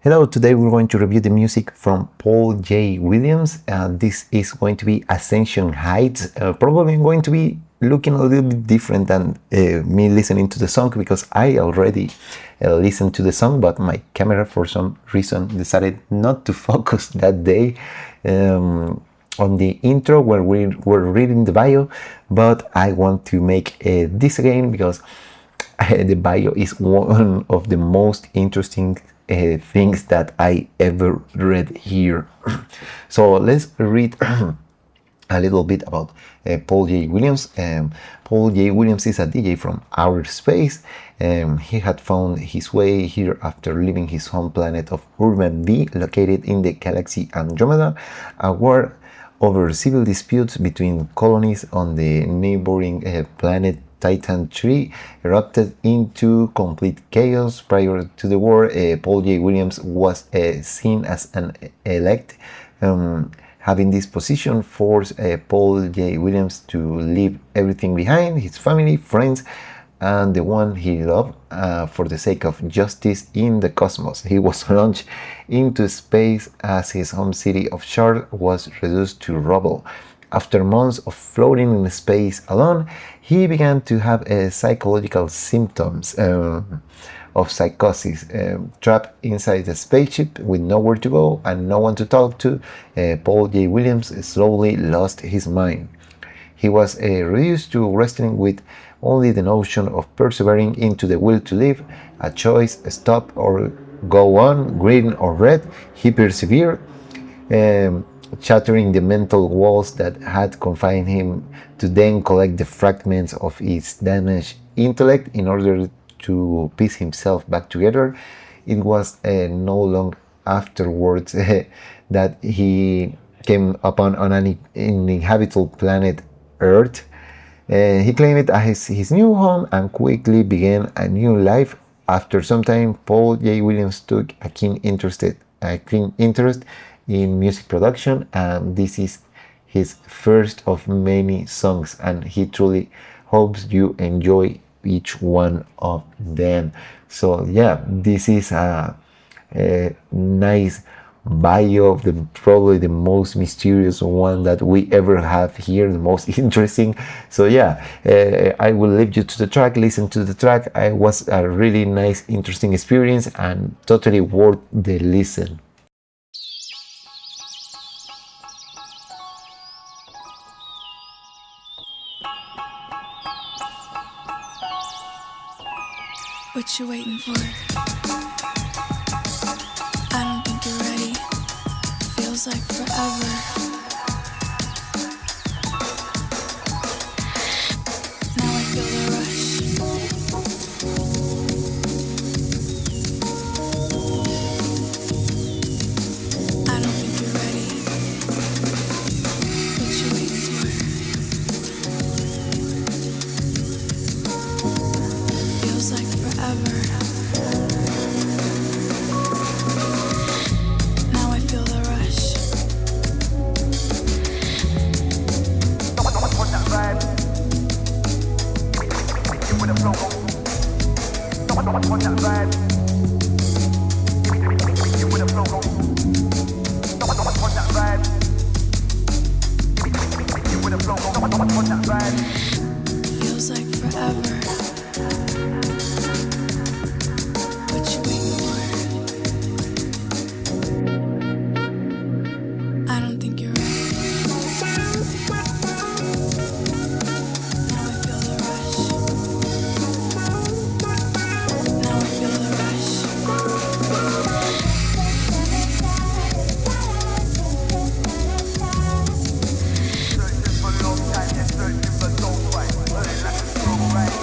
Hello, today we're going to review the music from Paul J. Williams. This is going to be Ascension Heights. Probably going to be looking a little bit different than me listening to the song because I already listened to the song, but my camera for some reason decided not to focus that day on the intro where we were reading the bio, but I want to make this again because the bio is one of the most interesting things that I ever read here. So let's read a little bit about Paul J. Williams. Paul J. Williams is a DJ from outer space. He had found his way here after leaving his home planet of Urban V, located in the galaxy Andromeda. A war over civil disputes between colonies on the neighboring planet Titan 3 erupted into complete chaos. Prior to the war, Paul J. Williams was seen as an elect. Having this position forced Paul J. Williams to leave everything behind, his family, friends, and the one he loved, for the sake of justice in the cosmos. He was launched into space as his home city of Charlotte was reduced to rubble. After months of floating in space alone, he began to have psychological symptoms of psychosis. Trapped inside the spaceship with nowhere to go and no one to talk to, Paul J. Williams slowly lost his mind. He was reduced to wrestling with only the notion of persevering into the will to live, a choice, stop or go on, green or red. He persevered, shattering the mental walls that had confined him, to then collect the fragments of his damaged intellect in order to piece himself back together. It was no long afterwards that he came upon an uninhabitable planet, Earth. He claimed it as his new home and quickly began a new life. After some time, Paul J. Williams took a keen interest in music production, and this is his first of many songs, and he truly hopes you enjoy each one of them. So yeah, this is a nice bio of probably the most mysterious one that we ever have here, the most interesting. So yeah, I will leave you to the track, listen to the track. It was a really nice, interesting experience and totally worth the listen. What you waiting for? I don't think you're ready. Feels like forever. Now I feel the rush. I don't think you're ready. What you waiting for? Feels like forever. Now I feel the rush. Want that vibe? You with a flow. Want that vibe? You with a flow. Want that vibe? You with a flow. Want that vibe? Feels like forever. What you waiting for? I don't think you're ready. Now I feel the rush. Now I feel the rush. Searching for long time, searching for soul fight. Burning like a stroke, right?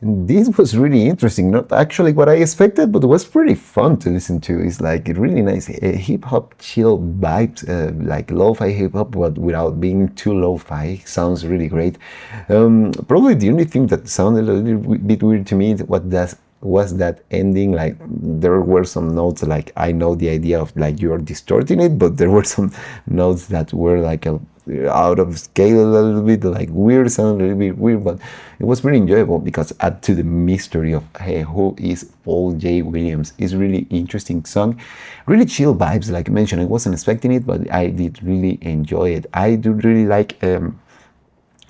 This was really interesting. Not actually what I expected, but it was pretty fun to listen to. It's like really nice hip hop chill vibes, like lo-fi hip hop, but without being too lo-fi. Sounds really great. Probably the only thing that sounded a little bit weird to me was that ending. Like there were some notes, like I know the idea of like you're distorting it, but there were some notes that were like out of scale a little bit, like weird, sound a little bit weird, but it was really enjoyable because add to the mystery of hey, who is Paul J. Williams. It's really interesting song, really chill vibes. Like I mentioned, I wasn't expecting it, but I did really enjoy it. I do really like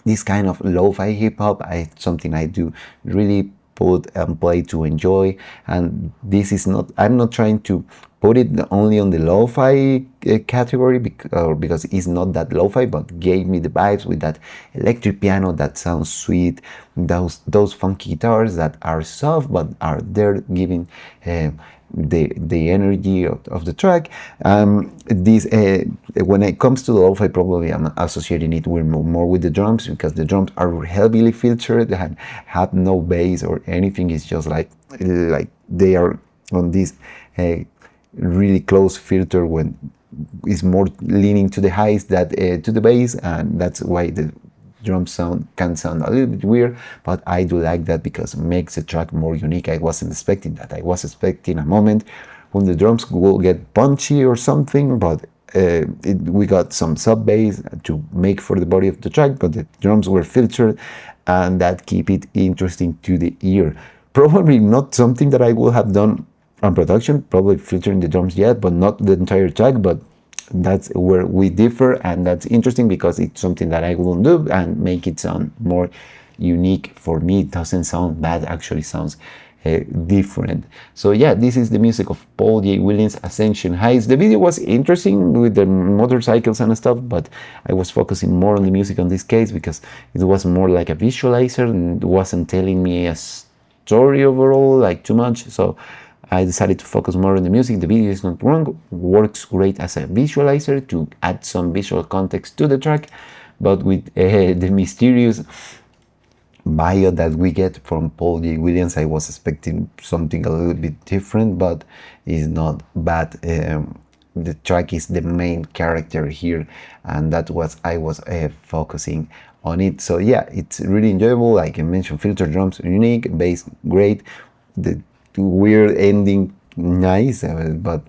this kind of lo-fi hip hop. Something I do really put and play to enjoy, and this is not, I'm not trying to put it only on the lo-fi category because it's not that lo-fi, but gave me the vibes with that electric piano that sounds sweet, those funky guitars that are soft but are there giving the energy of the track. This when it comes to the lo-fi, probably I'm associating it with more with the drums, because the drums are heavily filtered and have no bass or anything. It's just like they are on this really close filter, when it's more leaning to the highs that to the bass, and that's why the drum sound can sound a little bit weird, but I do like that because it makes the track more unique. I wasn't expecting that. I was expecting a moment when the drums will get punchy or something, but we got some sub bass to make for the body of the track, but the drums were filtered, and that keep it interesting to the ear. Probably not something that I would have done on production, probably filtering the drums yet, but not the entire track. But that's where we differ, and that's interesting because it's something that I will do and make it sound more unique for me. It doesn't sound bad, actually sounds different. So yeah, this is the music of Paul J. Williams, Ascension Heights. The video was interesting with the motorcycles and stuff, but I was focusing more on the music on this case because it was more like a visualizer and it wasn't telling me a story overall like too much. So I decided to focus more on the music. The video is not wrong, works great as a visualizer to add some visual context to the track, but with the mysterious bio that we get from Paul J. Williams, I was expecting something a little bit different, but it's not bad. The track is the main character here, and that was I was focusing on it. So yeah, it's really enjoyable. Like I mentioned, filter drums unique, bass great, the weird ending nice, but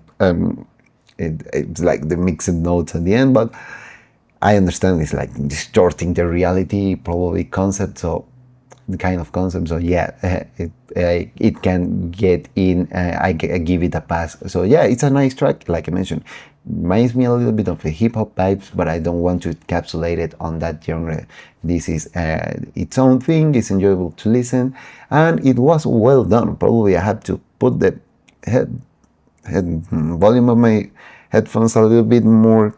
it's like the mixed notes at the end, but I understand it's like distorting the reality probably concept, so the kind of concept. So yeah, it can get in. I give it a pass. So yeah, it's a nice track. Like I mentioned, reminds me a little bit of the hip hop vibes, but I don't want to encapsulate it on that genre. This is its own thing. It's enjoyable to listen, and it was well done. Probably I had to put the head volume of my headphones a little bit more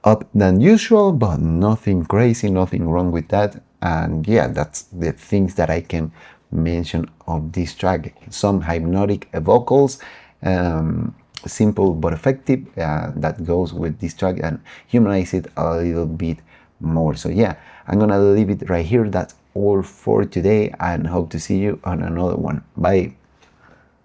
up than usual, but nothing crazy, nothing wrong with that. And yeah, that's the things that I can mention of this track. Some hypnotic vocals, simple but effective, that goes with this track and humanize it a little bit more. So yeah, I'm gonna leave it right here. That's all for today, and hope to see you on another one. Bye.